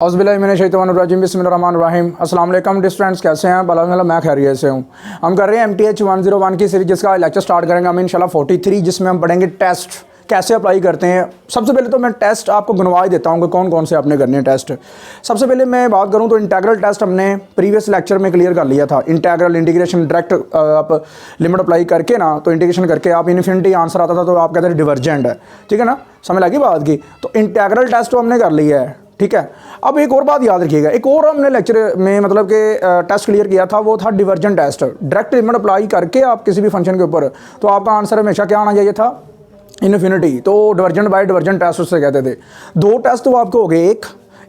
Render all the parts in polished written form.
औज़ुबिल्लाहिमिनश्शैतानिर्रजीम बिस्मिल्लाहिर्रहमानिर्रहीम। अस्सलाम वालेकुम स्टूडेंट्स, कैसे हैं? अल्हम्दुलिल्लाह मैं खैरियत से हूँ। हम कर रहे हैं MTH101 की सीरीज, जिसका लेक्चर स्टार्ट करेंगे हम इंशाल्लाह 43, जिसमें हम पढ़ेंगे टेस्ट कैसे अप्लाई करते हैं। सबसे पहले तो मैं टेस्ट आपको गिनवा ही देता हूँ कि कौन कौन से आपने करने हैं टेस्ट। सबसे पहले मैं बात करूँ तो इंटीग्रल टेस्ट हमने प्रीवियस लेक्चर में क्लियर कर लिया था। इंटीग्रल इंटीग्रेशन डायरेक्ट आप लिमिट अप्लाई करके ना, तो इंटीग्रेशन करके आप इन्फिनिटी आंसर आता था तो आप कहते थे डिवर्जेंट है। ठीक है ना, समझ लगी बात की। तो इंटीग्रल टेस्ट तो हमने कर लिया है, ठीक है। अब एक और बात याद रखिएगा, एक और हमने लेक्चर में मतलब कि टेस्ट क्लियर किया था, वो था divergent test. Direct limit apply करके आप किसी भी फंक्शन के ऊपर, तो आपका आंसर हमेशा क्या आना चाहिए था? इन्फिनिटी। तो डिवर्जेंट बाय डिवर्जेंट टेस्ट उससे कहते थे। दो टेस्ट तो आपको हो गए, एक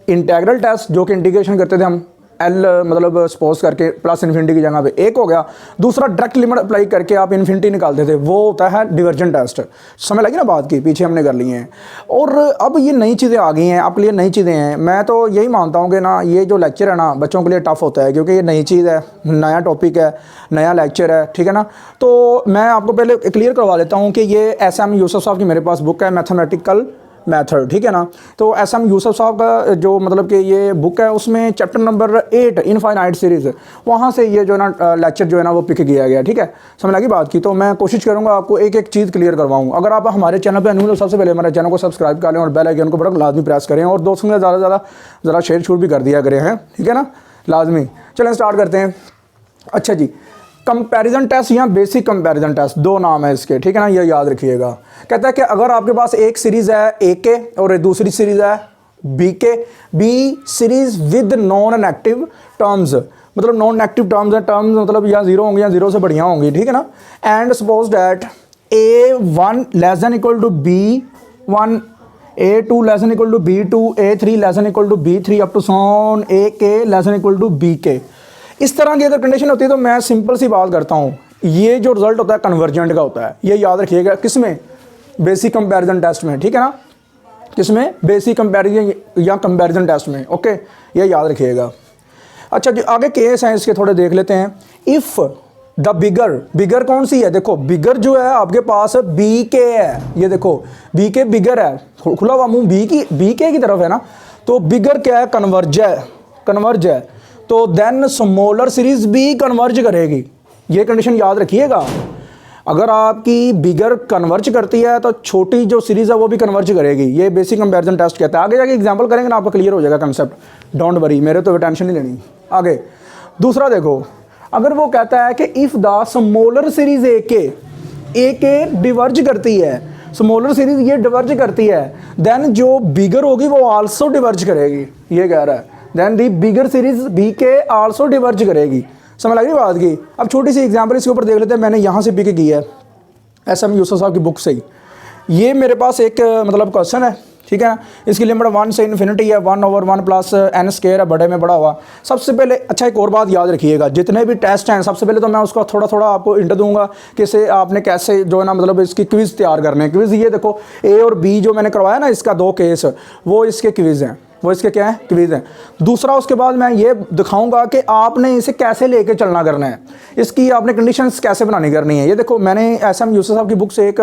इंटीग्रल टेस्ट जो कि इंटीग्रेशन करते थे हम एल मतलब सपोज करके प्लस इन्फिनिटी की जगह पे, एक हो गया। दूसरा डायरेक्ट लिमिट अप्लाई करके आप इन्फिनिटी निकालते थे, वो होता है डिवर्जेंट टेस्ट। समझ लगी ना बात की, पीछे हमने कर लिए हैं। और अब ये नई चीज़ें आ गई हैं, आपके लिए नई चीज़ें हैं। मैं तो यही मानता हूँ कि ना ये जो लेक्चर है ना बच्चों के लिए टफ़ होता है, क्योंकि ये नई चीज़ है, नया टॉपिक है, नया लेक्चर है, ठीक है ना। तो मैं आपको पहले क्लियर करवा देता हूँ कि ये SM यूसुफ साहब की मेरे पास बुक है, मैथमेटिकल मेथड, ठीक है ना। तो SM यूसुफ साहब का जो मतलब कि ये बुक है, उसमें चैप्टर नंबर 8 इनफाइनाइट सीरीज़, वहाँ से ये जो है ना लेक्चर जो है ना वो पिक किया गया, ठीक है। समझ लगी बात की। तो मैं कोशिश करूँगा आपको एक एक चीज़ क्लियर करवाऊँ। अगर आप हमारे चैनल पर न्यू हो, सबसे पहले हमारे चैनल को सब्सक्राइब कर लें और बेल आइकन को बड़ा लाजमी प्रेस करें, और दोस्तों के ज़्यादा ज़रा शेयर शूट भी कर दिया करें, हैं, ठीक है ना, लाजमी। चलें स्टार्ट करते हैं। अच्छा जी, कंपैरिजन टेस्ट या बेसिक कंपैरिजन टेस्ट, दो नाम है इसके, ठीक है ना, ये याद रखिएगा। कहता है कि अगर आपके पास एक सीरीज़ है ए के और एक दूसरी सीरीज़ है B K, B series with non negative terms, मतलब नॉन नेगेटिव टर्म्स है, टर्म्स मतलब या जीरो होंगी या जीरो से बढ़िया होंगी, ठीक है ना। And suppose that A1 less than equal to B1, A2 less than equal to B2, A3 less than equal to B3 up to so on AK less than equal to BK। इस तरह की अगर कंडीशन होती है तो मैं simple सी बात करता हूँ, ये जो रिजल्ट होता है कन्वर्जेंट का होता है। ये याद रखिएगा, किसमें? बेसिक कंपैरिजन टेस्ट में, ठीक है ना, किसमें? बेसिक कंपैरिजन या कंपैरिजन टेस्ट में, ओके, ये याद रखिएगा। अच्छा जी, आगे केस हैं इसके थोड़े देख लेते हैं। इफ़ द बिगर कौन सी है? देखो बिगर जो है आपके पास बी के है, ये देखो बी के बिगर है, खुला हुआ मुँह बी के की तरफ है ना, तो बिगर क्या है? कन्वर्ज है। तो देन स्मॉलर सीरीज भी कन्वर्ज करेगी, ये कंडीशन याद रखिएगा। अगर आपकी बिगर कन्वर्ज करती है तो छोटी जो सीरीज़ है वो भी कन्वर्ज करेगी। ये बेसिक कंपैरिजन टेस्ट कहता है। आगे जाके एग्जांपल करेंगे ना, आपको क्लियर हो जाएगा कंसेप्ट, डोंट वरी, मेरे तो टेंशन नहीं लेनी। आगे दूसरा देखो, अगर वो कहता है कि if the smaller series A के डिवर्ज करती है, स्मॉलर सीरीज ये डिवर्ज करती है, देन जो बिगर होगी वो आल्सो डिवर्ज करेगी, ये कह रहा है। देन दी बिगर सीरीज बी के आल्सो डिवर्ज करेगी। समझ लग रही बात की। अब छोटी सी एग्जांपल इसके ऊपर देख लेते हैं। मैंने यहाँ से पिक की है SM यूसुफ साहब की बुक से ही। ये मेरे पास एक मतलब क्वेश्चन है, ठीक है। इसकी लिमिट 1 से इन्फिनिटी है, 1/1 प्लस n स्क्वायर है, बड़े में बड़ा हुआ। सबसे पहले अच्छा एक और बात याद रखिएगा, जितने भी टेस्ट हैं सबसे पहले तो मैं उसका थोड़ा आपको इंट दूंगा कि इसे आपने कैसे जो है ना मतलब इसकी क्विज़ तैयार करने हैं। क्विज़ ये देखो, A और B जो मैंने करवाया ना, इसका 2 केस, वो इसके क्विज़ हैं, वो इसके क्या है? क्विज़ हैं। दूसरा उसके बाद मैं ये दिखाऊंगा कि आपने इसे कैसे लेके चलना करना है, इसकी आपने कंडीशंस कैसे बनानी करनी है। ये देखो मैंने SM यूसुफ साहब की बुक से एक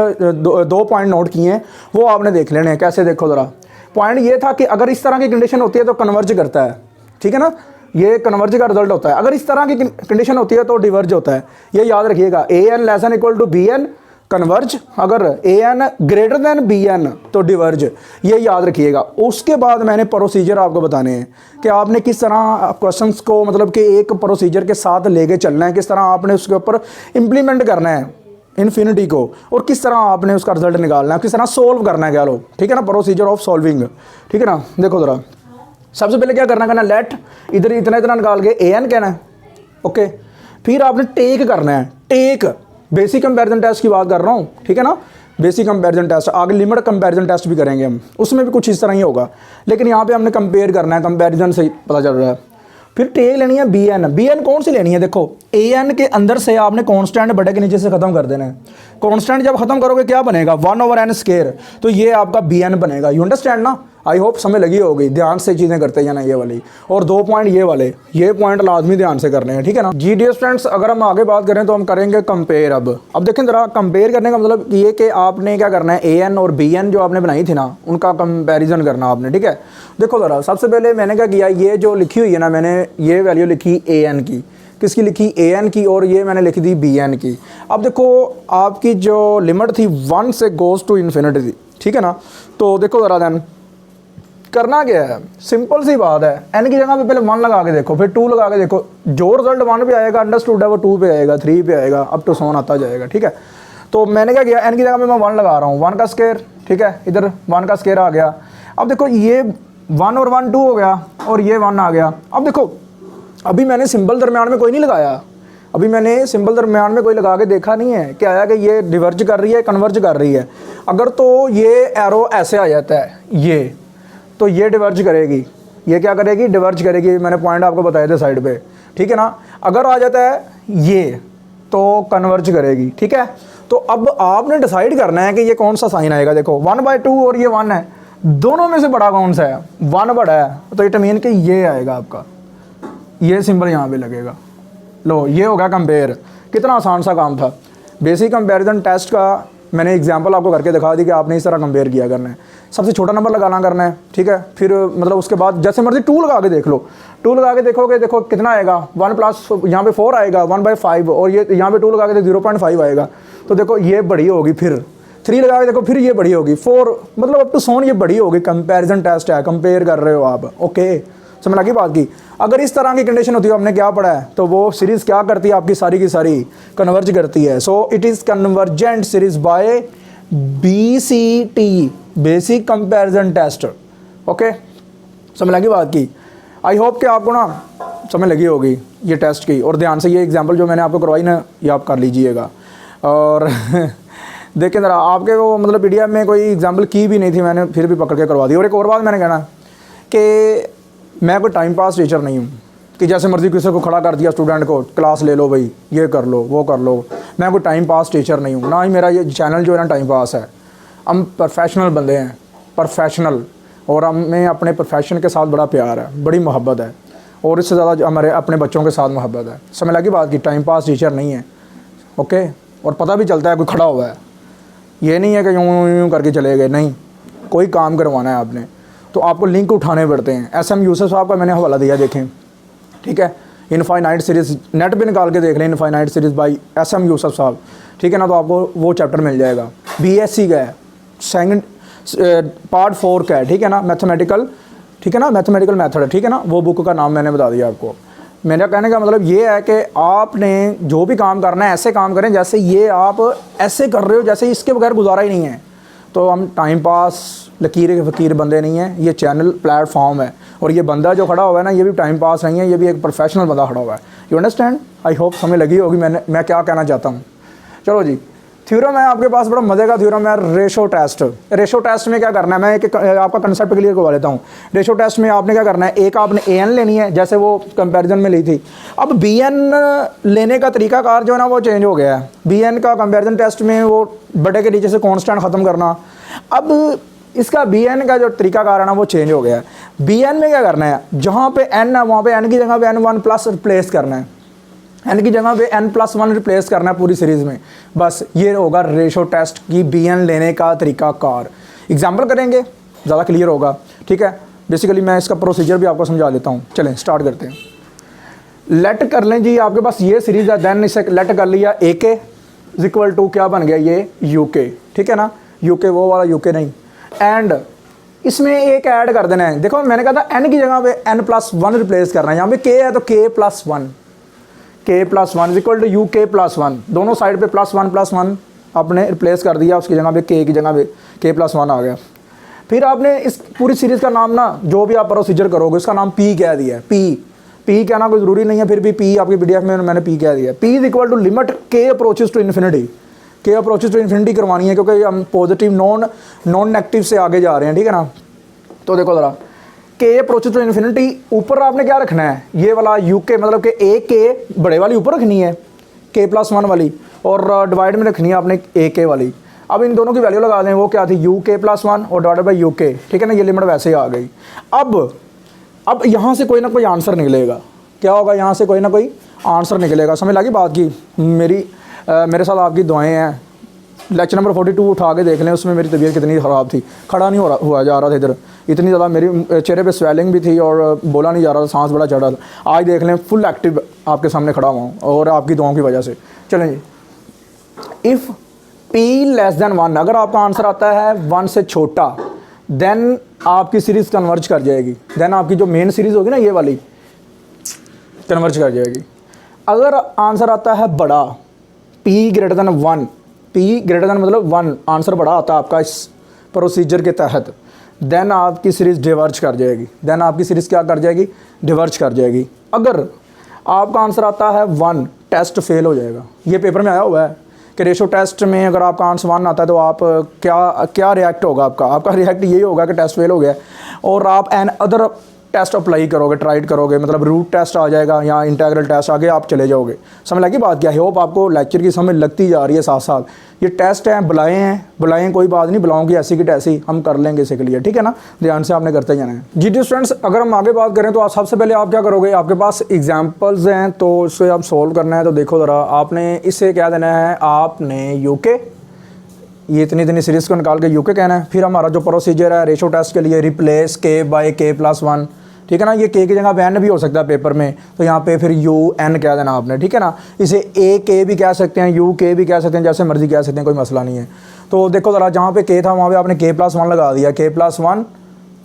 दो पॉइंट नोट किए हैं, वो आपने देख लेने हैं। कैसे? देखो ज़रा, पॉइंट ये था कि अगर इस तरह की कंडीशन होती है तो कन्वर्ज करता है, ठीक है ना, ये कन्वर्ज का रिजल्ट होता है। अगर इस तरह की कंडीशन होती है तो डिवर्ज होता है, ये याद रखिएगा। AN less than equal to BN converge, अगर AN ग्रेटर देन BN तो डिवर्ज, ये याद रखिएगा। उसके बाद मैंने प्रोसीजर आपको बताने हैं कि आपने किस तरह क्वेश्चंस को मतलब कि एक प्रोसीजर के साथ लेके चलना है, किस तरह आपने उसके ऊपर इम्प्लीमेंट करना है इन्फिनिटी को, और किस तरह आपने उसका रिजल्ट निकालना है, किस तरह सोल्व करना है, कह लो, ठीक है ना, प्रोसीजर ऑफ सॉल्विंग, ठीक है ना। देखो ज़रा, सबसे पहले क्या करना लेट इधर इतना निकाल के AN कहना है, ओके। फिर आपने टेक करना है, टेक बेसिक कंपैरिजन टेस्ट की बात कर रहा हूँ, ठीक है ना, बेसिक कंपैरिजन टेस्ट। आगे लिमिट कंपैरिजन टेस्ट भी करेंगे हम, उसमें भी कुछ इस तरह ही होगा, लेकिन यहाँ पे हमने कंपेयर करना है, कंपैरिजन से पता चल रहा है। फिर टेक लेनी है BN कौन सी लेनी है? देखो AN के अंदर से आपने कांस्टेंट बड़े के नीचे से ख़त्म कर देना है। कांस्टेंट जब खत्म करोगे क्या बनेगा, 1/n², तो ये आपका bn बनेगा। यू अंडरस्टैंड ना, आई होप समझ लगी होगी। ध्यान से चीज़ें करते जाना ये वाली, और 2 पॉइंट ये वाले, ये पॉइंट लाजमी ध्यान से करने हैं, ठीक है ना जी। डियर स्टूडेंट्स, अगर हम आगे बात करें तो हम करेंगे कंपेयर। अब देखें ज़रा, कंपेयर करने का मतलब ये कि आपने क्या करना है, an और bn जो आपने बनाई थी ना, उनका कंपेरिजन करना आपने, ठीक है। देखो ज़रा, सबसे पहले मैंने क्या किया, ये जो लिखी हुई है ना, मैंने ये वैल्यू लिखी an की, किसकी लिखी, an की, और ये मैंने लिखी थी bn की। अब देखो आपकी जो लिमिट थी 1 से गोज़ टू इन्फिनिटी थी, ठीक है ना। तो देखो ज़रा देन करना क्या है, सिंपल सी बात है, n की जगह पे पहले 1 लगा के देखो, फिर 2 लगा के देखो, जो रिजल्ट 1 पे आएगा अंडरस्टूड है वो 2 पे आएगा, 3 पे आएगा, अप टू सोन आता जाएगा, ठीक है। तो मैंने क्या किया, n की जगह पे मैं 1 लगा रहा हूँ, 1 का स्क्वायर, ठीक है, इधर 1 का स्क्वायर आ गया। अब देखो ये 1 और 1 2 हो गया, और ये 1 आ गया। अब देखो अभी मैंने सिंबल दरम्यान में कोई नहीं लगाया, अभी मैंने सिंबल दरम्यान में कोई लगा के देखा नहीं है कि आया कि ये डिवर्ज कर रही है, कन्वर्ज कर रही है। अगर तो ये एरो ऐसे आ जाता है, ये तो ये डिवर्ज करेगी, ये क्या करेगी, डिवर्ज करेगी, मैंने पॉइंट आपको बताए थे साइड पे, ठीक है ना। अगर आ जाता है ये तो कन्वर्ज करेगी, ठीक है। तो अब आपने डिसाइड करना है कि ये कौन सा साइन आएगा। देखो 1/2 और ये 1 है, दोनों में से बड़ा कौन सा है, 1 बड़ा है, तो इट मीन कि ये आएगा आपका, ये सिंबल यहाँ पे लगेगा। लो ये हो गया कंपेयर, कितना आसान सा काम था। बेसिक कंपैरिजन टेस्ट का मैंने एग्जांपल आपको करके दिखा दी कि आपने इस तरह कंपेयर किया करना है, सबसे छोटा नंबर लगाना करना है, ठीक है। फिर मतलब उसके बाद जैसे मर्जी 2 लगा के देख लो, 2 लगा के देखोगे, देखो कितना आएगा, 1 प्लस यहाँ पे 4 आएगा, 1/5, और ये यहाँ पे 2 लगा के 0.5 आएगा, तो देखो ये बड़ी होगी। फिर 3 लगा के देखो, फिर ये बड़ी होगी, 4, मतलब अप टू सोन ये बड़ी होगी। कंपैरिजन टेस्ट है, कंपेयर कर रहे हो आप, ओके, समझ लगी बात की। अगर इस तरह की कंडीशन होती है, हमने क्या पढ़ा है, तो वो सीरीज़ क्या करती है आपकी सारी की सारी, कन्वर्ज करती है। So it is convergent series by BCT, basic comparison test, okay, समझ लगी बात की। आई होप कि आपको ना समझ लगी होगी ये टेस्ट की, और ध्यान से ये एग्जांपल जो मैंने आपको करवाई ना, ये आप कर लीजिएगा। और देखें ज़रा, आपके वो मतलब PDF में कोई एग्जांपल की भी नहीं थी, मैंने फिर भी पकड़ के करवा दी। और एक और बात मैंने कहना कि मैं कोई टाइम पास टीचर नहीं हूँ कि जैसे मर्ज़ी किसी को खड़ा कर दिया स्टूडेंट को, क्लास ले लो भाई, ये कर लो वो कर लो। मैं कोई टाइम पास टीचर नहीं हूँ, ना ही मेरा ये चैनल जो है ना टाइम पास है। हम प्रोफेशनल बंदे हैं, प्रोफेशनल, और हमें अपने प्रोफेशन के साथ बड़ा प्यार है, बड़ी मोहब्बत है, और इससे ज़्यादा हमारे अपने बच्चों के साथ मोहब्बत है। समझ लगी बात की, टाइम पास टीचर नहीं है, ओके। और पता भी चलता है कोई खड़ा हुआ है, ये नहीं है कि यूँ करके चले गए, नहीं, कोई काम करवाना है आपने तो आपको लिंक उठाने पड़ते हैं। SM यूसुफ साहब का मैंने हवाला दिया, देखें, ठीक है, इनफाइनाइट सीरीज़, नेट पे निकाल के देख लें, infinite series by SM Yusuf साहब, ठीक है ना। तो आपको वो चैप्टर मिल जाएगा, BSc का है, सेकंड पार्ट 4 का है, ठीक है ना, मैथमेटिकल, ठीक है ना, मैथमेटिकल मेथड, ठीक है ना। वो बुक का नाम मैंने बता दिया आपको। मेरा कहने का मतलब ये है कि आपने जो भी काम करना है ऐसे काम करें जैसे ये आप ऐसे कर रहे हो, जैसे इसके बगैर गुजारा ही नहीं है। तो हम टाइम पास लकीर के फ़कीर बंदे नहीं हैं, ये चैनल प्लेटफॉर्म है, और ये बंदा जो खड़ा हुआ है ना, ये भी टाइम पास नहीं है, ये भी एक प्रोफेशनल बंदा खड़ा हुआ है। यू अंडरस्टैंड, आई होप समझ लगी होगी मैं क्या कहना चाहता हूँ। चलो जी, थ्योरम है आपके पास, बड़ा मज़े का थ्योरम है, रेशो टेस्ट। रेशो टेस्ट में क्या करना है, मैं एक आपका कंसेप्ट क्लियर करवा लेता हूँ। रेशो टेस्ट में आपने क्या करना है, एक आपने AN लेनी है, जैसे वो कंपैरिजन में ली थी। अब BN लेने का तरीकाकार जो है ना वो चेंज हो गया है। BN का कंपैरिजन टेस्ट में वो बड़े के नीचे से कांस्टेंट ख़त्म करना, अब इसका BN का जो तरीकाकार है ना वो चेंज हो गया है। BN में क्या करना है, जहाँ पे N है वहाँ पे N की जगह पे N1 प्लस रिप्लेस करना है, N की जगह पे N+1 रिप्लेस करना है पूरी सीरीज़ में। बस ये होगा रेशो टेस्ट की BN लेने का तरीकाकार। एग्जाम्पल करेंगे, ज़्यादा क्लियर होगा, ठीक है। बेसिकली मैं इसका प्रोसीजर भी आपको समझा देता हूँ। चलें स्टार्ट करते हैं। लेट कर लें जी, आपके पास ये सीरीज़ है, देन इसे लेट कर लिया AK इक्वल टू क्या बन गया, ये UK, ठीक है ना, UK वो वाला UK नहीं, एंड इसमें एक ऐड कर देना है। देखो मैंने कहा था N की जगह पे N+1 रिप्लेस करना है, यहाँ पे K है तो K+1, K+1 equal to UK+1, दोनों साइड पे +1 आपने रिप्लेस कर दिया, उसकी जगह पे K की जगह पे K+1 आ गया। फिर आपने इस पूरी सीरीज़ का नाम ना, जो भी आप प्रोसीजर करोगे उसका नाम P कह दिया है। P कहना कोई ज़रूरी नहीं है, फिर भी P आपकी PDF में मैंने P कह दिया। P is equal to limit K approaches to infinity, K approaches to infinity करवानी है, क्योंकि हम पॉजिटिव नॉन नेगेटिव से आगे जा रहे हैं, ठीक है ना। तो देखो ज़रा, K अप्रोचेस टू इन्फिनिटी, ऊपर आपने क्या रखना है, ये वाला UK, मतलब कि AK बड़े वाली ऊपर रखनी है, k+1 वाली, और डिवाइड में रखनी है आपने ak वाली। अब इन दोनों की वैल्यू लगा दें, वो क्या थी uk+1 और डिवाइडेड बाई uk, ठीक है ना, ये लिमिट वैसे ही आ गई। अब यहाँ से कोई ना कोई आंसर निकलेगा, क्या होगा, यहाँ से कोई ना कोई आंसर निकलेगा। समझ लगी बात की। मेरे साथ आपकी दुआएं हैं। लेक्चर नंबर 42 उठा के देख लें, उसमें मेरी तबीयत कितनी ख़राब थी, खड़ा नहीं हुआ जा रहा था इधर, इतनी ज़्यादा मेरी चेहरे पे स्वेलिंग भी थी और बोला नहीं जा रहा था, सांस बड़ा चढ़ रहा था। आज देख लें फुल एक्टिव आपके सामने खड़ा हुआ हूँ और आपकी दुआओं की वजह से। चलें जी, इफ़ p 1, अगर आपका आंसर आता है 1 से छोटा, देन आपकी सीरीज़ कन्वर्ज कर जाएगी, देन आपकी जो मेन सीरीज़ होगी ना ये वाली कन्वर्ज कर जाएगी। अगर आंसर आता है बड़ा p 1, p मतलब 1 आंसर बड़ा आता है आपका इस प्रोसीजर के तहत, देन आपकी सीरीज़ डिवर्ज कर जाएगी, देन आपकी सीरीज़ क्या कर जाएगी, डिवर्ज कर जाएगी। अगर आपका आंसर आता है 1, टेस्ट फेल हो जाएगा। ये पेपर में आया हुआ है कि रेशो टेस्ट में अगर आपका आंसर 1 आता है तो आप क्या रिएक्ट होगा आपका रिएक्ट यही होगा कि टेस्ट फेल हो गया, और आप एन अदर टेस्ट अप्लाई करोगे, ट्राइड करोगे, मतलब रूट टेस्ट आ जाएगा या इंटीग्रल टेस्ट आगे आप चले जाओगे। समझ लगी बात क्या है। होप आपको लेक्चर की समझ लगती जा रही है साथ साथ। ये टेस्ट हैं, बुलाएं कोई बात नहीं, बुलाऊँ की ऐसी की तैसी हम कर लेंगे इसे क्लियर, ठीक है ना, ध्यान से आपने करते जाना है। जी डी स्टूडेंट्स, अगर हम आगे बात करें तो आप सबसे पहले आप क्या करोगे, आपके पास एग्जाम्पल्स हैं तो इससे आप सोल्व करना है। तो देखो ज़रा, आपने इससे क्या देना है, आपने यूके, ये इतनी सीरीज़ को निकाल के यूके कहना है। फिर हमारा जो प्रोसीजर है रेशो टेस्ट के लिए, रिप्लेस k/k+1, ठीक है ना, ये k की जगह पे n भी हो सकता है पेपर में, तो यहाँ पे फिर un कह देना आपने, ठीक है ना। इसे ak भी कह सकते हैं, uk भी कह सकते हैं, जैसे मर्जी कह सकते हैं, कोई मसला नहीं है। तो देखो ज़रा, जहाँ पे k था वहाँ पे आपने k+1 लगा दिया, k+1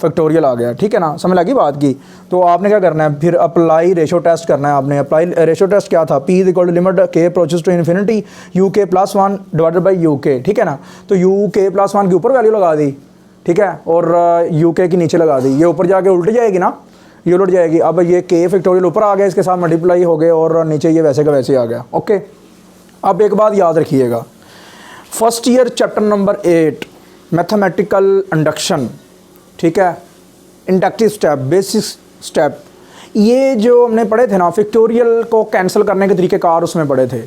फैक्टोरियल आ गया, ठीक है ना, समझ लगी बात की। तो आपने क्या करना है, फिर अप्लाई रेशो टेस्ट करना है आपने। अप्लाई रेशो टेस्ट क्या था, p = limit k approaches to infinity uk+1 divided by uk, ठीक है ना। तो uk+1 के ऊपर वैल्यू लगा दी, ठीक है, और uk की नीचे लगा दी। ये ऊपर जाके उल्ट जाएगी ना, ये उलट जाएगी। अब ये k फैक्टोरियल ऊपर आ गया, इसके साथ मल्टीप्लाई हो गए, और नीचे ये वैसे का वैसे आ गया। ओके, अब एक बात याद रखिएगा, first year chapter number 8 mathematical induction, ठीक है, इंडक्टिव स्टेप, बेसिक स्टेप, ये जो हमने पढ़े थे ना, फैक्टोरियल को कैंसिल करने के तरीक़ेकार उसमें पढ़े थे।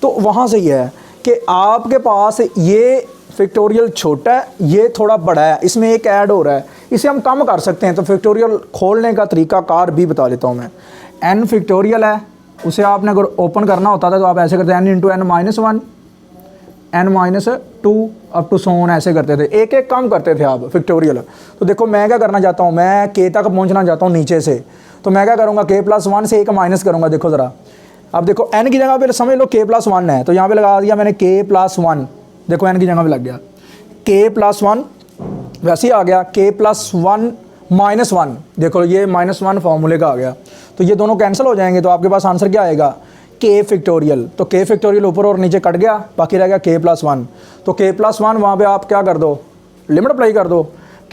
तो वहाँ से ये है कि आपके पास ये फैक्टोरियल छोटा है, ये थोड़ा बड़ा है, इसमें एक ऐड हो रहा है, इसे हम कम कर सकते हैं। तो फैक्टोरियल खोलने का तरीक़ाकार भी बता देता हूँ मैं। n फैक्टोरियल है, उसे आपने अगर ओपन करना होता था तो आप ऐसे करते हैं, n × n-1 n-2 up to सोन, ऐसे करते थे, एक एक कम करते थे आप फैक्टोरियल। तो देखो मैं क्या करना चाहता हूँ, मैं k तक पहुँचना चाहता हूँ नीचे से, तो मैं क्या करूँगा, k+1 से एक माइनस करूँगा। देखो ज़रा, अब देखो n की जगह पे समझ लो k+1 है, तो यहाँ पे लगा दिया मैंने k+1, देखो n की जगह पे लग गया k+1, वैसे ही आ गया k+1 -1, देखो ये -1 फार्मूले का आ गया। तो ये दोनों कैंसिल हो जाएंगे, तो आपके पास आंसर क्या आएगा, k फैक्टोरियल। तो k फैक्टोरियल ऊपर और नीचे कट गया, बाकी रह गया k+1। तो k+1 वहाँ पे आप क्या कर दो, लिमिट अप्लाई कर दो,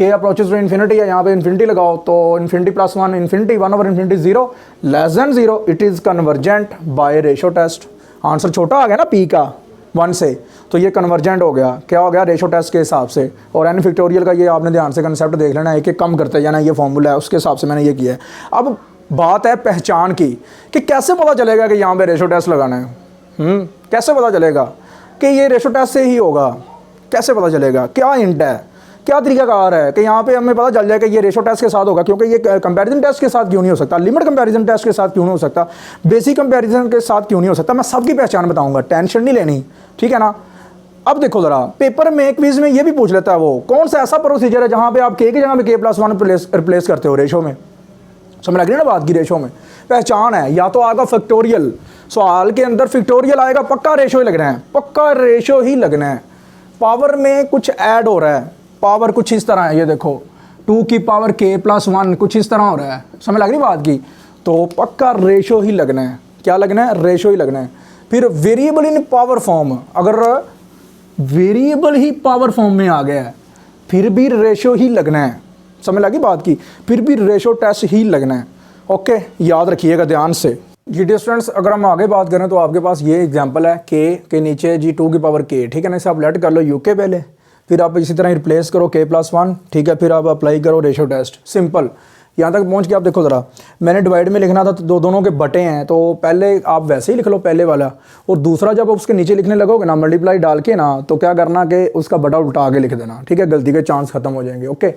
k अप्रोचेस टू इन्फिनिटी है, यहाँ पे इन्फिनिटी लगाओ, तो infinity plus one infinity 1/∞ 0 <0, it is convergent by ratio test. Answer छोटा आ गया ना p का 1 से, तो ये कन्वर्जेंट हो गया, क्या हो गया, रेशो टेस्ट के हिसाब से। और n फैक्टोरियल का ये आपने ध्यान से कंसेप्ट देख लेना, एक एक कम करते जाना, ये फॉर्मूला है, उसके हिसाब से मैंने ये किया है। अब बात है पहचान की, कि कैसे पता चलेगा कि यहाँ पे रेशो टेस्ट लगाना है, कैसे पता चलेगा कि ये रेशो टेस्ट से ही होगा, कैसे पता चलेगा, क्या हिंट है, क्या तरीकाकार है कि यहाँ पे हमें पता चल जाए कि ये रेशो टेस्ट के साथ होगा। क्योंकि ये कंपैरिजन टेस्ट के साथ क्यों नहीं हो सकता, लिमिट कंपैरिजन टेस्ट के साथ क्यों नहीं हो सकता, बेसिक कंपैरिजन के साथ क्यों नहीं हो सकता, मैं सबकी पहचान बताऊंगा, टेंशन नहीं लेनी, ठीक है ना। अब देखो ज़रा, पेपर में क्विज में ये भी पूछ लेता है, वो कौन सा ऐसा प्रोसीजर है जहाँ पे आप k की जगह पे k+1 रिप्लेस करते हो रेशो में, समझ लग रही है ना बात की। रेशो में पहचान है, या तो आएगा फैक्टोरियल, सवाल के अंदर फैक्टोरियल आएगा, पक्का रेशो ही लगना है, पक्का रेशो ही लगना है। पावर में कुछ ऐड हो रहा है, पावर कुछ इस तरह है, ये देखो 2 की पावर k+1 कुछ इस तरह हो रहा है, समझ लग रही बात की। तो पक्का रेशो ही लगना है, क्या लगना है, रेशो ही लगना है। फिर वेरिएबल इन पावर फॉर्म, अगर वेरिएबल ही पावर फॉर्म में आ गया है फिर भी रेशो ही लगना है, समझ लगी बात की, फिर भी रेशो टेस्ट ही लगना है। ओके, याद रखिएगा ध्यान से। जी डी स्टूडेंट्स, अगर हम आगे बात करें तो आपके पास ये एग्जांपल है k के नीचे जी 2 की पावर k, ठीक है ना, इसे आप लेट कर लो uk पहले, फिर आप इसी तरह रिप्लेस करो k+1, ठीक है, फिर आप अप्लाई करो रेशो टेस्ट, सिंपल। यहाँ तक पहुँच के आप देखो ज़रा, मैंने डिवाइड में लिखना था तो दोनों के बटे हैं, तो पहले आप वैसे ही लिख लो पहले वाला, और दूसरा जब उसके नीचे लिखने लगोगे ना मल्टीप्लाई डाल के ना, तो क्या करना कि उसका बटा उल्टा आगे लिख देना, ठीक है, गलती के चांस खत्म हो जाएंगे। ओके,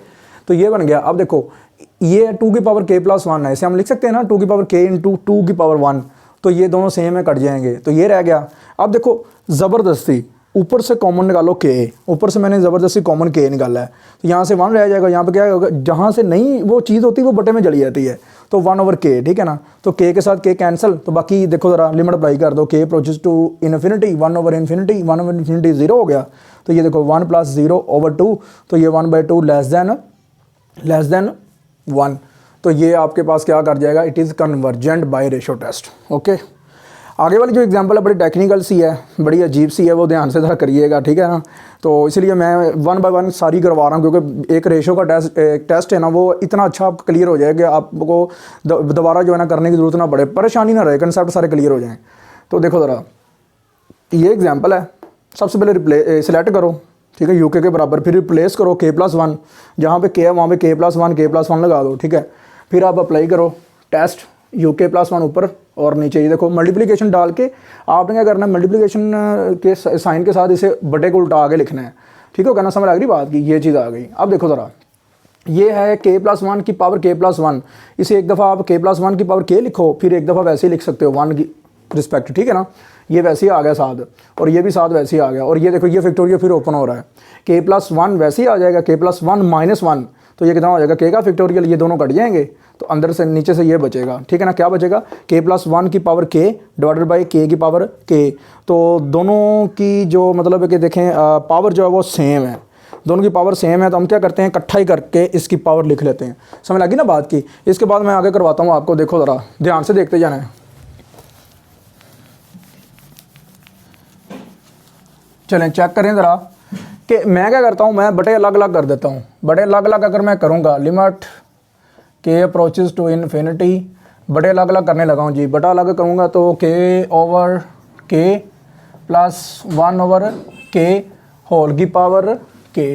तो ये बन गया। अब देखो ये 2 की पावर k प्लस 1 है, इसे हम लिख सकते हैं ना 2 की पावर k इंटू 2 की पावर 1, तो ये दोनों सेम है, कट जाएंगे, तो ये रह गया। अब देखो ज़बरदस्ती ऊपर से कॉमन निकालो k, ऊपर से मैंने ज़बरदस्ती कॉमन k निकाला है, तो यहाँ से 1 रह जाएगा, यहाँ पे क्या होगा, जहाँ से नहीं वो चीज़ होती वो बटे में चली जाती है, तो 1/k, ठीक है ना, तो k के साथ k कैंसिल, तो बाकी देखो ज़रा लिमिट अप्लाई कर दो, k अप्रोचेस टू इन्फिनिटी, 1/∞, 1/∞ 0 हो गया, तो ये देखो 1 + 0/2, तो ये 1/2 लेस देन 1, तो ये आपके पास क्या कर जाएगा, it is convergent by ratio test. Okay, आगे वाली जो एग्जांपल है बड़ी टेक्निकल सी है, बड़ी अजीब सी है, वो ध्यान से ज़रा करिएगा, ठीक है ना, तो इसलिए मैं 1 बाय 1 सारी करवा रहा हूँ, क्योंकि एक रेशो का टेस्ट है ना, वो इतना अच्छा आपको क्लियर हो जाए कि आपको दोबारा जो है ना करने की ज़रूरत ना पड़े, परेशानी ना रहे, कंसेप्ट सारे क्लियर हो जाएँ। तो देखो ज़रा, ये एग्जाम्पल है, सबसे पहले सिलेक्ट करो, ठीक है, यूके के बराबर, फिर रिप्लेस करो k + 1, जहाँ पे k है वहाँ पे k + 1 लगा दो, ठीक है, फिर आप अप्लाई करो टेस्ट, यूके + 1 ऊपर और नीचे, ये देखो मल्टीप्लिकेशन डाल के आपने क्या करना है, मल्टीप्लिकेशन के साइन के साथ इसे बटे को उल्टा आगे लिखना है, ठीक हो गया ना, समझ आ गई बात की, ये चीज़ आ गई। अब देखो ज़रा, ये है k + 1 की पावर k + 1, इसे एक दफ़ा आप k + 1 की पावर k लिखो, फिर एक दफ़ा वैसे ही लिख सकते हो 1 की रिस्पेक्ट, ठीक है ना, ये वैसे ही आ गया साथ, और ये भी साथ वैसे ही आ गया, और ये देखो ये फैक्टोरियल फिर ओपन हो रहा है, k + 1 वैसे ही आ जाएगा, k + 1 - 1, तो ये कितना हो जाएगा, k का फैक्टोरियल, ये दोनों कट जाएंगे, तो अंदर से नीचे से ये बचेगा, ठीक है ना, क्या बचेगा, k + 1 की power k divided by k की पावर k, तो दोनों की जो मतलब है कि देखें पावर जो है वो सेम है, दोनों की पावर सेम है, तो हम क्या करते हैं, इकट्ठा ही करके इसकी पावर लिख लेते हैं। समझ लगी ना बात की। इसके बाद मैं आगे करवाता हूँ आपको, देखो ज़रा ध्यान से देखते जाना है। चलें चेक करें ज़रा कि मैं क्या करता हूँ, मैं बटे अलग अलग कर देता हूँ। बटे अलग अलग अगर मैं करूँगा, limit k approaches to infinity, बटे अलग अलग करने लगा हूँ जी, बटा अलग करूँगा तो k/k प्लस 1/k होल की पावर k,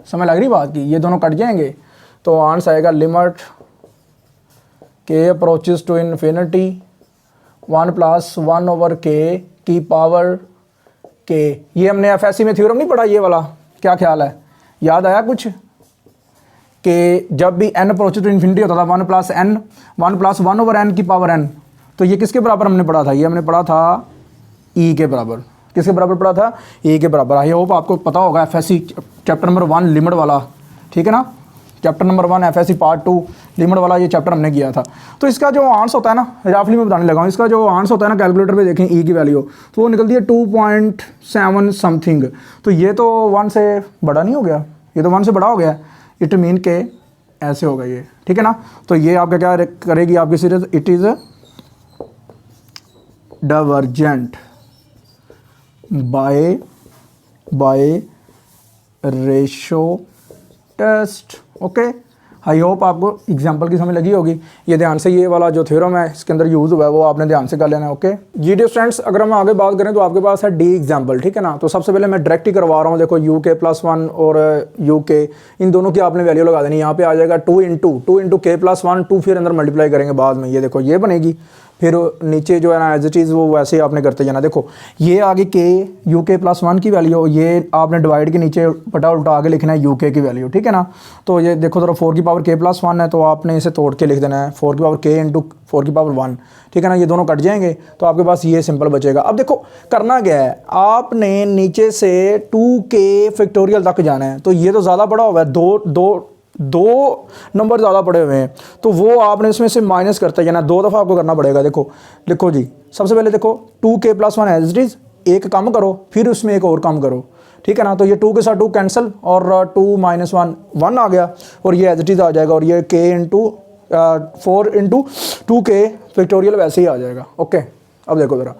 समझ लग रही बात की, ये दोनों कट जाएंगे, तो आंसर आएगा limit k approaches to infinity 1 + 1/k की पावर k। ये हमने एफएससी में थ्योरम नहीं पढ़ा ये वाला, क्या ख्याल है, याद आया कुछ, कि जब भी n अप्रोचेस टू इन्फिनिटी होता था 1 + 1/n की पावर n, तो ये किसके बराबर हमने पढ़ा था, ये हमने पढ़ा था e के बराबर, किसके बराबर पढ़ा था, e के बराबर। आई होप आपको पता होगा एफएससी चैप्टर नंबर 1 लिमिट वाला, ठीक है ना, chapter number 1 FSc part 2 limit वाला ये चैप्टर हमने किया था। तो इसका जो आंसर होता है ना, राफली में बताने लगा हूँ, इसका जो आंसर होता है ना कैलकुलेटर पे देखें ई की वैल्यू, तो वो निकलती है 2.7 समथिंग, तो ये तो 1 से बड़ा नहीं हो गया, ये तो 1 से बड़ा हो गया, इट मीन के ऐसे होगा ये, ठीक है ना। तो ये आपका क्या करेगी आपकी series, it is divergent by ratio test. Okay, I hope आपको एग्जांपल की समझ लगी होगी। ये ध्यान से, ये वाला जो थ्योरम है इसके अंदर यूज़ हुआ है वो आपने ध्यान से कर लेना है। ओके जी डियर स्टूडेंट्स, अगर हम आगे बात करें तो आपके पास है डी एग्जांपल, ठीक है ना। तो सबसे पहले मैं डायरेक्ट ही करवा रहा हूँ, देखो UK+1 और UK इन दोनों की आपने वैल्यू लगा देनी। यहाँ पे आ जाएगा 2 इंटू K+1, 2 फिर अंदर मल्टीप्लाई करेंगे बाद में, ये देखो ये बनेगी, फिर नीचे जो है ना एज इट इज़ वो वैसे ही आपने करते जाना। देखो ये आगे UK+1 की वैल्यू, ये आपने डिवाइड के नीचे बटा उल्टा आगे लिखना है UK की वैल्यू, ठीक है ना। तो ये देखो ज़रा 4 की पावर K+1 है, तो आपने इसे तोड़ के लिख देना है 4 की पावर K इंटू 4 की पावर 1, ठीक है ना। ये दोनों कट जाएंगे तो आपके पास ये सिंपल बचेगा। अब देखो करना क्या है, आपने नीचे से 2K फैक्टोरियल तक जाना है, तो ये तो ज़्यादा बड़ा हुआ है, दो नंबर ज़्यादा पड़े हुए हैं, तो वो आपने इसमें से माइनस करते जाना, 2 दफ़ा आपको करना पड़ेगा। देखो लिखो जी, सबसे पहले देखो 2K+1 एज इट इज़, एक कम करो फिर उसमें एक और कम करो, ठीक है ना। तो ये 2 के साथ 2 कैंसिल और 2 - 1 आ गया, और ये एज इट इज़ आ जाएगा, और ये K into 4 into 2K factorial वैसे ही आ जाएगा। ओके, अब देखो ज़रा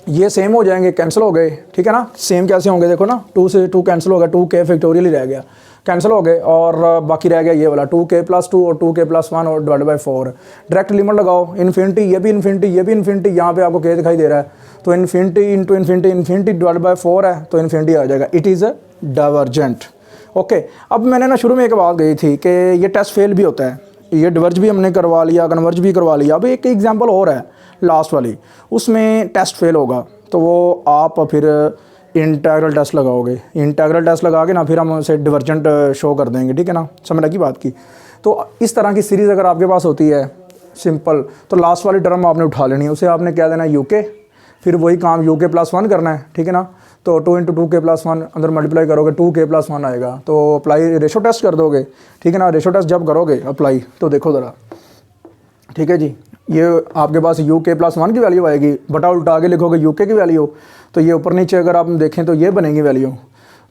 ये सेम हो जाएंगे, कैंसिल हो गए, ठीक है ना। सेम कैसे होंगे, देखो ना 2 से 2 कैंसिल हो गया, 2K फैक्टोरियल ही रह गया, कैंसिल हो गए, और बाकी रह गया ये वाला 2K+2 और 2K+1 और डिवाइड बाई 4। डायरेक्ट लिमिट लगाओ, इन्फिनिटी, ये भी इन्फिनिटी, ये भी इन्फिनिटी, यहाँ पे आपको K दिखाई दे रहा है, तो infinity into infinity divide by 4 है, तो इन्फिनिटी आ जाएगा, इट इज़ डाइवर्जेंट। ओके, अब मैंने ना शुरू में एक बात गई थी कि ये टेस्ट फेल भी होता है, ये डिवर्ज भी हमने करवा लिया, कन्वर्ज भी करवा लिया। अब एक एग्जांपल और है लास्ट वाली, उसमें टेस्ट फेल होगा तो वो आप फिर इंटीग्रल टेस्ट लगाओगे। इंटीग्रल टेस्ट लगा के ना फिर हम उसे डिवर्जेंट शो कर देंगे, ठीक है ना, समझ लगी बात की। तो इस तरह की सीरीज़ अगर आपके पास होती है सिंपल, तो लास्ट वाली टर्म आपने उठा लेनी है, उसे आपने क्या देना है uk, फिर वही काम uk+1 करना है, ठीक है ना। तो 2 × 2k+1 अंदर मल्टीप्लाई करोगे 2k+1 आएगा, तो अप्लाई रेशो टेस्ट कर दोगे, ठीक है ना। रेशो टेस्ट जब करोगे अप्लाई तो देखो ज़रा, ठीक है जी, ये आपके पास uk+1 की वैल्यू आएगी, बटा उल्टा आगे लिखोगे uk की वैल्यू, तो ये ऊपर नीचे अगर आप देखें तो ये बनेगी वैल्यू।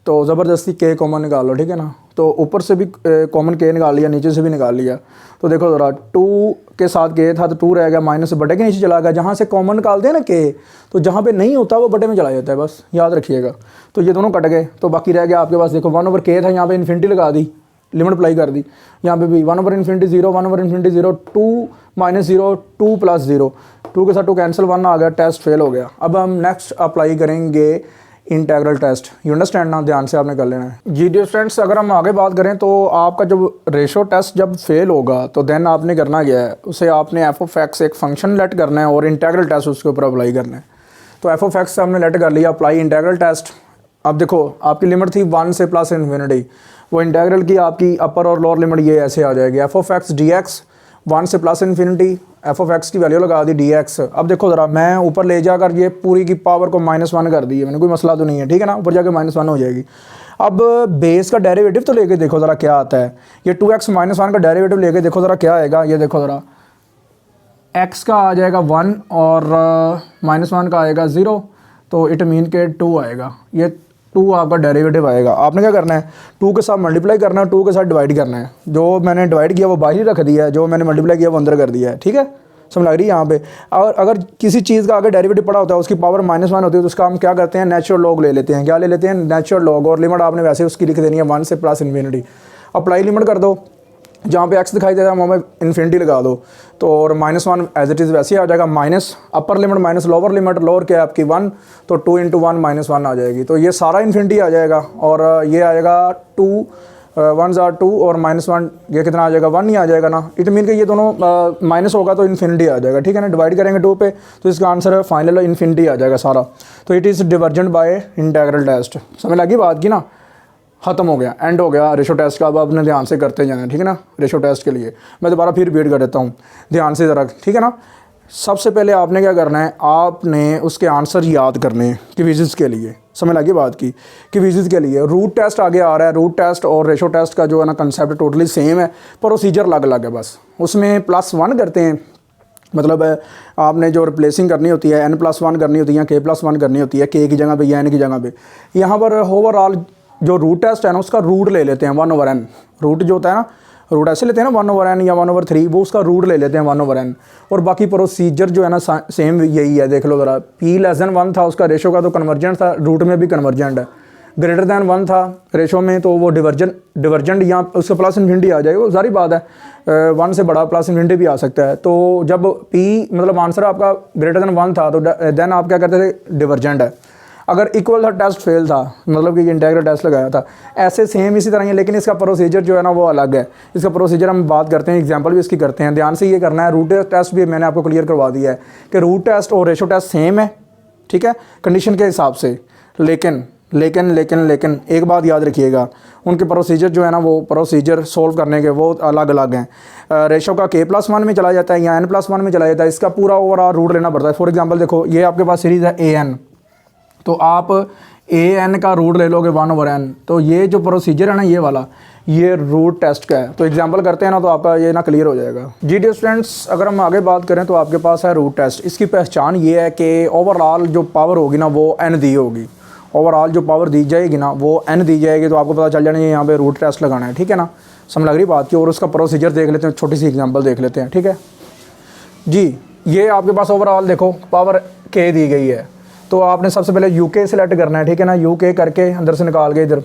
तो ज़बरदस्ती k कॉमन निकाल लो, ठीक है ना। तो ऊपर से भी कॉमन k निकाल लिया, नीचे से भी निकाल लिया। तो देखो ज़रा 2 के साथ k था तो 2 रह गया, माइनस से बटे के नीचे चला गया। जहाँ से कॉमन निकालते हैं ना k, तो जहाँ पे नहीं होता वो बटे में चला जाता है, बस याद रखिएगा। तो ये दोनों कट गए, तो बाकी रह गया आपके पास देखो 1/k था, यहाँ पे इन्फिनिटी लगा दी, लिमिट अप्लाई कर दी। यहाँ पे भी 1/0, 1/0, 2 - 0, 2 + 0, 2 के साथ 2 कैंसिल, 1 आ गया, टेस्ट फेल हो गया। अब हम नेक्स्ट अप्लाई करेंगे इंटीग्रल टेस्ट। यू अंडरस्टैंड ना, ध्यान से आपने कर लेना है जी। डियर फ्रेंड्स, अगर हम आगे बात करें तो आपका जब रेशो टेस्ट जब फेल होगा तो देन आपने करना क्या है, उसे आपने f(x) एक फंक्शन लेट करना है और इंटीग्रल टेस्ट उसके ऊपर अप्लाई करना है। तो f(x) हमने लेट कर लिया, अप्लाई इंटीग्रल टेस्ट। अब देखो आपकी लिमिट थी 1 से प्लस इन्फिनिटी, वो इंटीग्रल की आपकी अपर और लोअर लिमिट ये ऐसे आ जाएगी, f(x) dx 1 से प्लस इन्फिनिटी, f(x) की वैल्यू लगा दी dx। अब देखो ज़रा, मैं ऊपर ले जाकर ये पूरी की पावर को -1 कर दी है मैंने, कोई मसला तो नहीं है, ठीक है ना, ऊपर जाके -1 हो जाएगी। अब बेस का डेरिवेटिव तो लेके देखो ज़रा क्या आता है, ये 2x - 1 का डेरिवेटिव लेके देखो ज़रा क्या आएगा। ये देखो ज़रा, x का आ जाएगा 1 और -1 का आएगा 0, तो इट मीन के 2 आएगा, ये 2 आपका डेरिवेटिव आएगा। आपने क्या करना है, 2 के साथ मल्टीप्लाई करना है, 2 के साथ डिवाइड करना है। जो मैंने डिवाइड किया वो बाहर ही रख दिया है, जो मैंने मल्टीप्लाई किया वो अंदर कर दिया है, ठीक है, समझ लग रही है यहाँ पे। और अगर किसी चीज़ का आगे डेरिवेटिव पड़ा होता है, उसकी पावर -1 होती है, तो उसका हम क्या करते हैं, नेचुरल लॉग ले लेते हैं। क्या ले लेते हैं, नेचुरल लॉग। और लिमिट आपने वैसे उसकी लिख देनी है 1 से प्लस इन्फिनिटी। अप्लाई लिमिट कर दो, जहाँ पे x दिखाई देता है वहाँ पे इन्फिनिटी लगा दो, तो और -1 एज इट इज़ वैसे ही आ जाएगा, minus upper limit minus lower limit, lower क्या है आपकी 1, तो 2 × 1 -1 आ जाएगी। तो ये सारा इन्फिनिटी आ जाएगा और ये आएगा 2 1 * 2 और -1, ये कितना आ जाएगा, 1 ही आ जाएगा ना। इट मीन कि ये दोनों माइनस होगा तो इन्फिनिटी आ जाएगा, ठीक है ना। डिवाइड करेंगे 2 पे तो इसका आंसर फाइनल इन्फिनिटी आ जाएगा सारा। तो it is divergent by integral test. समझ लगी बात की ना, ख़त्म हो गया, एंड हो गया रेशो टेस्ट का। अब आपने ध्यान से करते जाना, ठीक है ना। रेशो टेस्ट के लिए मैं दोबारा फिर रिपीट कर देता हूँ, ध्यान से ज़रा, ठीक है ना। सबसे पहले आपने क्या करना है, आपने उसके आंसर याद करने हैं क्विज़ के लिए। समझ लगी बात की, क्विज़ के लिए रूट टेस्ट आगे आ रहा है। रूट टेस्ट और रेशो टेस्ट का जो है ना कंसेप्ट टोटली सेम है, प्रोसीजर अलग अलग है बस। उसमें +1 करते हैं, मतलब आपने जो रिप्लेसिंग करनी होती है n+1 करनी होती है, k+1 करनी होती है, k की जगह पे या n की जगह पे। यहाँ पर ओवरऑल जो रूट टेस्ट है ना उसका रूट ले लेते हैं 1/n। रूट जो होता है ना, रूट ऐसे लेते हैं ना 1/n या 1/3, वो उसका रूट ले लेते हैं 1/n। और बाकी प्रोसीजर जो है ना सेम यही है। देख लो ज़रा, p<1 था उसका रेशो का तो कन्वर्जेंट था, रूट में भी कन्वर्जेंट है। >1 था रेशो में तो वो डिवर्जेंट या उसके प्लस इन्फिनिटी आ जाएगा, वो सारी बात है। 1 से बड़ा प्लस इन्फिनिटी भी आ सकता है। तो जब p मतलब आंसर आपका >1 था तो देन आप क्या करते थे, डिवर्जेंट है। अगर इक्वल था, टेस्ट फेल था, मतलब कि इंटीग्रल टेस्ट लगाया था, ऐसे सेम इसी तरह ही है, लेकिन इसका प्रोसीजर जो है ना वो अलग है। इसका प्रोसीजर हम बात करते हैं, एग्जांपल भी इसकी करते हैं, ध्यान से ये करना है। रूट टेस्ट भी मैंने आपको क्लियर करवा दिया है कि रूट टेस्ट और रेशो टेस्ट सेम है, ठीक है, कंडीशन के हिसाब से। लेकिन लेकिन लेकिन लेकिन एक बात याद रखिएगा, उनके प्रोसीजर जो है ना वो प्रोसीजर सोल्व करने के वो अलग अलग हैं। रेशो का k+1 में चला जाता है या n+1 में चला जाता है, इसका पूरा ओवरऑल रूट लेना पड़ता है। फॉर एग्जांपल देखो, ये आपके पास सीरीज़ है an, तो आप an का रूट ले लोगे 1/n। तो ये जो प्रोसीजर है ना ये वाला, ये रूट टेस्ट का है। तो एग्जांपल करते हैं ना तो आपका ये ना क्लियर हो जाएगा जी। डियर स्टूडेंट्स, अगर हम आगे बात करें तो आपके पास है रूट टेस्ट। इसकी पहचान ये है कि ओवरऑल जो पावर होगी ना वो n दी होगी, ओवरऑल जो पावर दी जाएगी ना वो n दी जाएगी। तो आपको पता चल जाना यहाँ पे रूट टेस्ट लगाना है, ठीक है ना, समझ लग रही बात की। और उसका प्रोसीजर देख लेते हैं, छोटी सी एग्जांपल देख लेते हैं, ठीक है जी। ये आपके पास ओवरऑल देखो पावर k दी गई है, तो आपने सबसे पहले uk सेलेक्ट करना है, ठीक है ना। uk करके अंदर से निकाल के इधर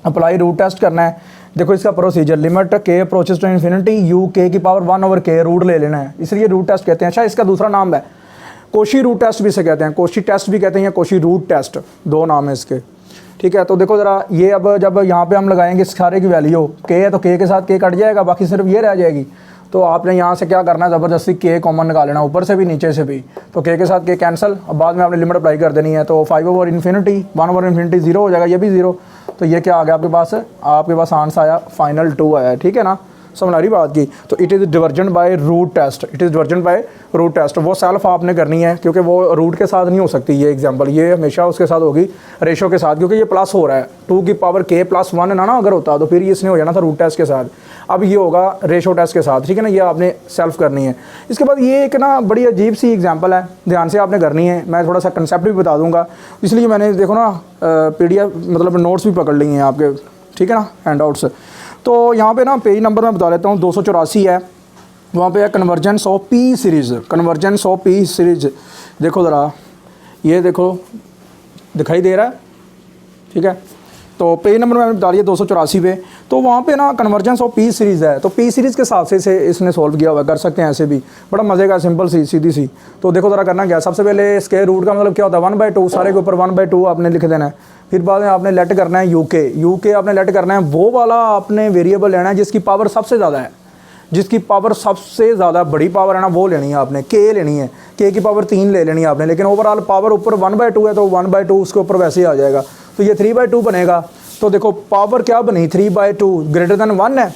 अप्लाई रूट टेस्ट करना है। देखो इसका procedure, limit k approaches to infinity uk की पावर 1/k रूट ले लेना है, इसलिए रूट टेस्ट कहते हैं। अच्छा, इसका दूसरा नाम है कोशी रूट टेस्ट भी इसे कहते हैं, कोशी टेस्ट भी कहते हैं, कोशी रूट टेस्ट, दो नाम है इसके, ठीक है। तो देखो ज़रा, ये अब जब यहाँ पे हम लगाएंगे सारे की वैल्यू k है तो k के साथ k कट जाएगा, बाकी सिर्फ ये रह जाएगी। तो आपने यहाँ से क्या करना है, ज़बरदस्ती के कॉमन निकाल लेना, ऊपर से भी नीचे से भी। तो के साथ के कैंसिल, अब बाद में आपने लिमिट अप्लाई कर देनी है। तो 5/∞, 1/∞, 0 हो जाएगा, ये भी 0। तो ये क्या आ गया आपके पास आंसर आया फाइनल 2 आया, ठीक है ना, समझ आ रही बात की। तो it is divergent by root test, it is divergent by root test. वो सेल्फ आपने करनी है, क्योंकि वो रूट के साथ नहीं हो सकती ये एग्जांपल, ये हमेशा उसके साथ होगी रेशो के साथ, क्योंकि ये प्लस हो रहा है 2 की पावर k + 1 ना अगर होता तो फिर ये इसने हो जाना था रूट टेस्ट के साथ। अब ये होगा रेशो टेस्ट के साथ, ठीक है ना, ये आपने सेल्फ करनी है। इसके बाद ये एक ना बड़ी अजीब सी एग्जाम्पल है, ध्यान से आपने करनी है। मैं थोड़ा सा कंसेप्ट भी बता दूंगा, इसलिए मैंने देखो ना PDF मतलब नोट्स भी पकड़ लिए हैं आपके, ठीक है ना, हैंड आउट्स। तो यहाँ पे ना पेज नंबर मैं बता देता हूँ, 284 है, वहाँ पे है convergence of P series, convergence of P series. देखो ज़रा, ये देखो दिखाई दे रहा है, ठीक है। तो पेज नंबर मैंने बता दिया 284 पे। तो वहाँ पे ना कन्वर्जेंस ऑफ पी सीरीज़ है, तो पी सीरीज़ के हिसाब से इसने सॉल्व किया हुआ है, कर सकते हैं ऐसे भी, बड़ा मज़े का, सिंपल सी सीधी सी। तो देखो ज़रा करना क्या, सबसे पहले स्क्वायर रूट का मतलब क्या होता है, 1/2, सारे के ऊपर 1/2 आपने लिख देना है। फिर बाद में आपने लेट करना है यूके आपने लेट करना है, वो वाला आपने वेरिएबल लेना है जिसकी पावर सबसे ज़्यादा है, जिसकी पावर सबसे ज़्यादा बड़ी पावर है ना, वो लेनी है आपने, के लेनी है, के की पावर 3 ले लेनी है आपने। लेकिन ओवरऑल पावर ऊपर 1/2 है, तो 1/2 उसके ऊपर वैसे ही आ जाएगा, तो ये 3/2 बनेगा। तो देखो पावर क्या बनी, 3/2 ग्रेटर देन 1 है।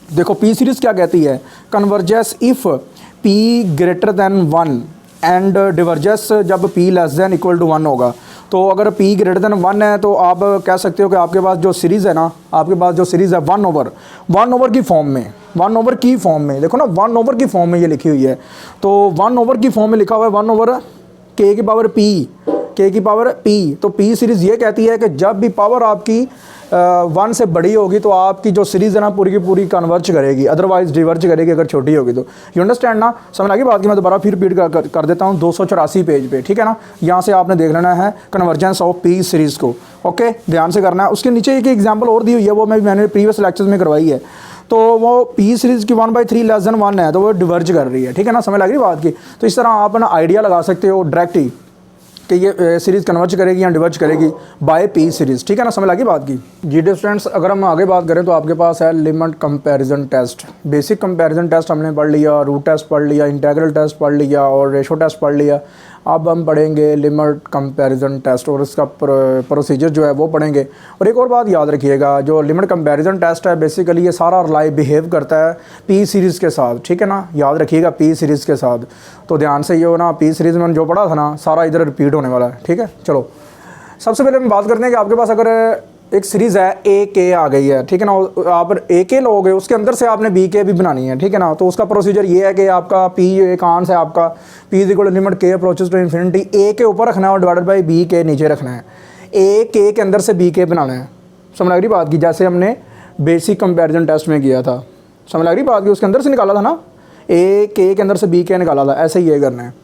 देखो पी सीरीज़ क्या कहती है, converges if p greater than 1 and diverges जब p less than equal to 1 होगा। तो अगर p ग्रेटर देन 1 है तो आप कह सकते हो कि आपके पास जो सीरीज़ है ना, आपके पास जो सीरीज़ है 1/1 की फॉर्म में, 1 की फॉर्म में, देखो ना 1 की फॉर्म में ये लिखी हुई है। तो 1 की फॉर्म में लिखा हुआ है 1/k की पावर p, k की पावर p। तो p सीरीज़ ये कहती है कि जब भी पावर आपकी 1 से बड़ी होगी तो आपकी जो सीरीज़ है ना पूरी की पूरी कन्वर्ज करेगी, अदरवाइज डिवर्ज करेगी अगर छोटी होगी तो। यू अंडरस्टैंड ना, समझ आ गई बात की। मैं दोबारा फिर रिपीट कर देता हूँ 284 पेज पे, ठीक है ना। यहाँ से आपने देख लेना है कन्वर्जेंस ऑफ पी सीरीज़ को, ओके, ध्यान से करना है। उसके नीचे एक एग्जाम्पल और दी हुई है, वो मैंने प्रीवियस लेक्चर्स में करवाई है। तो वो पी सीरीज़ की 1/3 लेस देन 1 है, तो वो डिवर्ज कर रही है, ठीक है ना, समझ लग रही बात की। तो इस तरह आप ना आइडिया लगा सकते हो डायरेक्ट ही कि ये सीरीज़ कन्वर्ज करेगी या डिवर्ज करेगी बाय पी सीरीज़, ठीक है ना, समझ लगी बात की। जी स्टूडेंट्स, अगर हम आगे बात करें तो आपके पास है limit comparison test. Basic comparison test हमने पढ़ लिया, रूट टेस्ट पढ़ लिया, इंटीग्रल टेस्ट पढ़ लिया और रेशो टेस्ट पढ़ लिया। अब हम पढ़ेंगे लिमिट कंपैरिजन टेस्ट और इसका प्रोसीजर जो है वो पढ़ेंगे। और एक और बात याद रखिएगा, जो लिमिट कंपैरिजन टेस्ट है बेसिकली ये सारा बिहेव करता है पी सीरीज़ के साथ, ठीक है ना, याद रखिएगा पी सीरीज़ के साथ। तो ध्यान से ये हो ना, पी सीरीज़ में जो पढ़ा था ना सारा इधर रिपीट होने वाला है, ठीक है। चलो सबसे पहले हम बात करते हैं कि आपके पास अगर एक सीरीज़ है ए के आ गई है, ठीक है ना, आप ए के लोगे, उसके अंदर से आपने बी के भी बनानी है, ठीक है ना। तो उसका प्रोसीजर ये है कि आपका पी एक आंस है आपका, P is equal to limit K approaches to infinity, A के ऊपर रखना है और डिवाइडेड बाई बी के नीचे रखना है। ए के अंदर से बी के बनाना है, समझ लग रही बात की, जैसे हमने बेसिक कंपैरिजन टेस्ट में किया था, समझ लग रही बात की, उसके अंदर से निकाला था ना, ए के अंदर से बी के निकाला था, ऐसे ही ये करना है।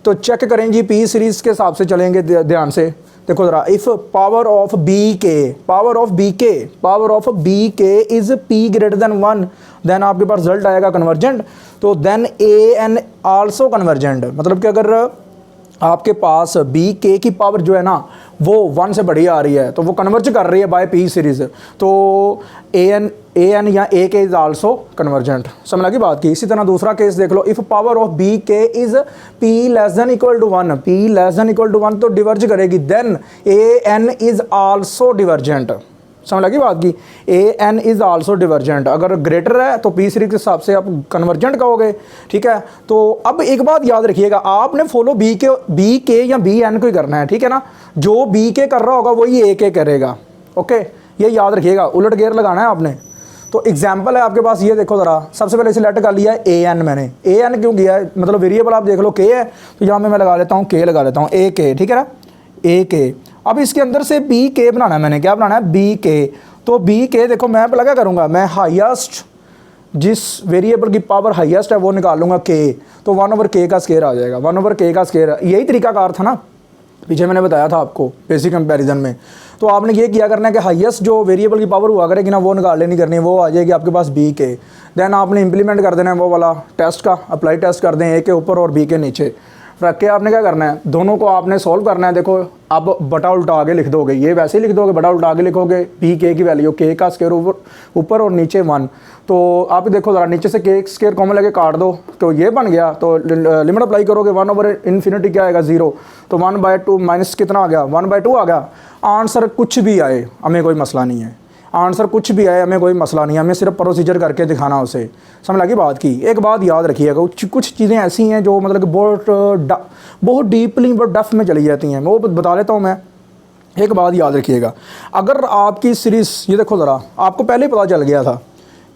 तो चेक करें जी, पी सीरीज़ के हिसाब से चलेंगे, ध्यान से देखो ज़रा, if power of B K is P greater than 1 then आपके पास रिजल्ट आएगा कन्वर्जेंट। तो then A N also convergent, मतलब कि अगर आपके पास बी के की पावर जो है ना वो 1 से बड़ी आ रही है तो वो कन्वर्ज कर रही है बाय पी सीरीज़, तो ए एन या ए के इज़ आल्सो कन्वर्जेंट, समझ लगी बात की। इसी तरह दूसरा केस देख लो, if power of B K is P less than equal to 1, तो डिवर्ज करेगी, then A N is also divergent, समझ लगी बात की। A N is also divergent, अगर ग्रेटर है तो पी सीरीज के हिसाब से आप कन्वर्जेंट कहोगे, ठीक है। तो अब एक बात याद रखिएगा, आपने फॉलो बी के या बी एन को ही करना है, ठीक है ना। जो बी के कर रहा होगा वही ए के करेगा, ओके, ये याद रखिएगा, उलट गेयर लगाना है आपने। तो एग्जाम्पल है आपके पास, ये देखो ज़रा, सबसे पहले सिलेक्ट कर लिया है ए एन, मैंने ए एन क्यों किया है, मतलब वेरिएबल आप देख लो के है, तो यहाँ मैं लगा लेता हूँ के, लगा लेता हूँ ए के, ठीक है ना, ए के। अब इसके अंदर से बी के बनाना है, मैंने क्या बनाना है, बी के। तो बी के देखो मैं लगा करूँगा, मैं हाईएस्ट जिस वेरिएबल की पावर हाईएस्ट है वो निकाल लूँगा के, तो 1/k का स्क्वायर आ जाएगा, 1/k का स्क्वायर। यही तरीकाकार था ना, पीछे मैंने बताया था आपको बेसिक कंपैरिजन में। तो आपने ये किया करना है कि हाईएस्ट जो वेरिएबल की पावर हुआ करेगी ना वो निकाल लेनी करनी है, वो आ जाएगी आपके पास बी के। देन आपने इंप्लीमेंट कर देना है वो वाला टेस्ट का, अप्लाई टेस्ट कर दें ए के ऊपर और बी के नीचे। रख के आपने क्या करना है, दोनों को आपने सॉल्व करना है। देखो अब बटा उल्टा आगे लिख दोगे, ये वैसे ही लिख दोगे, बटा उल्टा आगे लिखोगे, पी के की वैल्यू, के का स्क्वायर ऊपर और नीचे 1। तो आप देखो ज़रा, नीचे से के स्क्वायर कॉमन लेके काट दो तो ये बन गया। तो लिमिट अप्लाई करोगे 1/∞ क्या आएगा 0, तो 1/2 माइनस कितना आ गया 1/2 आ गया। आंसर कुछ भी आए हमें कोई मसला नहीं है, आंसर कुछ भी आए हमें कोई मसला नहीं है, हमें सिर्फ प्रोसीजर करके दिखाना उसे। समझ लगी बात की। एक बात याद रखिएगा, कुछ चीज़ें ऐसी हैं जो मतलब कि बहुत डीपली बहुत डफ में चली जाती हैं, वो बता लेता हूँ मैं। एक बात याद रखिएगा, अगर आपकी सीरीज़, ये देखो ज़रा, आपको पहले ही पता चल गया था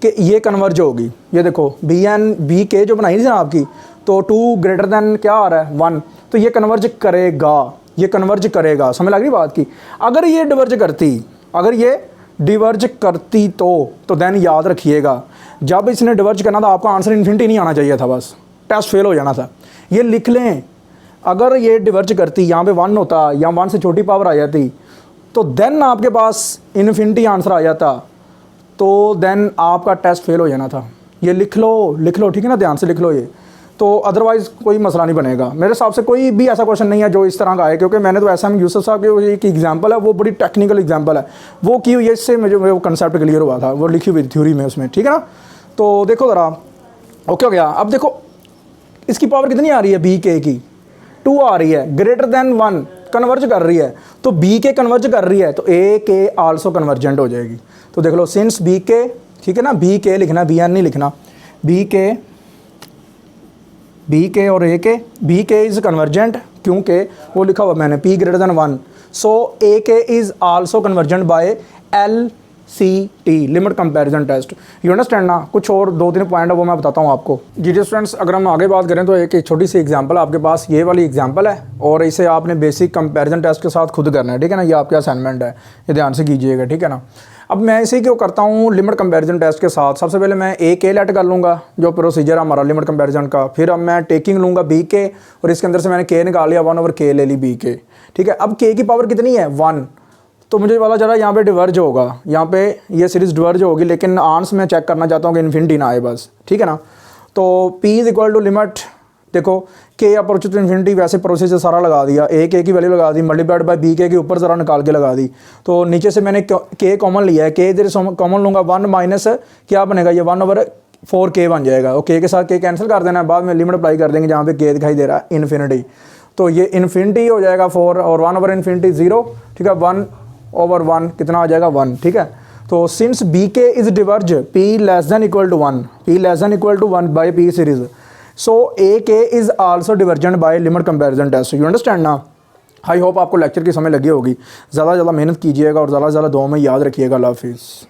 कि ये कन्वर्ज होगी। ये देखो बी के जो बनाई थी ना आपकी, तो 2 ग्रेटर दैन क्या आ रहा है 1, तो ये कन्वर्ज करेगा, ये कन्वर्ज करेगा। समझ लग रही बात की। अगर ये डिवर्ज करती, अगर ये डिवर्ज करती तो देन याद रखिएगा, जब इसने डिवर्ज करना था आपका आंसर इन्फिनिटी नहीं आना चाहिए था, बस टेस्ट फेल हो जाना था। ये लिख लें, अगर ये डिवर्ज करती, यहाँ पे 1 होता या 1 से छोटी पावर आ जाती, तो देन आपके पास इन्फिनिटी आंसर आ जाता, तो देन आपका टेस्ट फेल हो जाना था। ये लिख लो ठीक है ना, ध्यान से लिख लो ये, तो अदरवाइज़ कोई मसला नहीं बनेगा। मेरे हिसाब से कोई भी ऐसा क्वेश्चन नहीं है जो इस तरह का आए, क्योंकि मैंने तो SM यूसुफ साहब की एक एग्जांपल है, वो बड़ी टेक्निकल एग्जांपल है, वो की हुई है, इससे मुझे वो कंसेप्ट क्लियर हुआ था, वो लिखी हुई थ्योरी में उसमें, ठीक है ना। तो देखो ज़रा, ओके हो गया। अब देखो इसकी पावर कितनी आ रही है, बी के की 2 आ रही है, ग्रेटर दैन 1 कन्वर्ज कर रही है, तो बी के कन्वर्ज कर रही है, तो ए के आल्सो कन्वर्जेंट हो जाएगी। तो देख लो, सिंस बी के, ठीक है ना, बी के लिखना, बी एन नहीं लिखना, बी के और ए के, बी के इज़ कन्वर्जेंट, क्योंकि वो लिखा हुआ मैंने P greater than 1, so A K is also convergent by LCT, limit comparison test. You understand ना। कुछ और 2-3 पॉइंट है वो मैं बताता हूँ आपको। जी स्टूडेंट्स, अगर हम आगे बात करें तो एक छोटी सी एग्जांपल आपके पास, ये वाली एग्जांपल है, और इसे आपने बेसिक कंपैरिजन टेस्ट के साथ खुद करना है, ठीक है ना। ये आपका असाइनमेंट है, ये ध्यान से कीजिएगा, ठीक है ना। अब मैं इसे क्यों करता हूँ लिमिट कंपैरिजन टेस्ट के साथ, सबसे पहले मैं ए के लेट कर लूँगा, जो प्रोसीजर है हमारा लिमिट कंपैरिजन का, फिर अब मैं टेकिंग लूँगा बी के, और इसके अंदर से मैंने के निकाल लिया, 1/k ले ली बी के, ठीक है। अब के की पावर कितनी है 1, तो मुझे वाला जरा यहाँ पे डिवर्ज होगा, यहाँ पे ये सीरीज़ डिवर्ज होगी, लेकिन आंस में चेक करना चाहता हूँ कि इन्फिनिटी ना आए बस, ठीक है ना। तो P is equal to limit, देखो के अप्रोच टू इन्फिनिटी, वैसे प्रोसेस सारा लगा दिया, ए के की वैल्यू लगा दी, मल्टीप्लाइड बाय बी के ऊपर ज़रा निकाल के लगा दी, तो नीचे से मैंने के कॉमन लिया है, के इधर कॉमन लूँगा, 1 माइनस क्या बनेगा, ये 1/4k बन जाएगा, और के साथ के कैंसिल कर देना है, बाद में लिमिट अप्लाई कर देंगे जहाँ पे के दिखाई दे रहा है इन्फिनिटी, तो ये इन्फिनिटी हो जाएगा 4, और 1/∞ 0, ठीक है, 1/1 कितना आ जाएगा 1, ठीक है। तो since b k is diverge P less than equal to 1, P less than equal to 1 by P series, so A k is also divergent by limit comparison test. You understand ना। आई होप आपको lecture की समझ लगी होगी। ज़्यादा से ज़्यादा मेहनत कीजिएगा और ज़्यादा से ज़्यादा दुआ में याद रखिएगा। अल्लाह हाफिज़।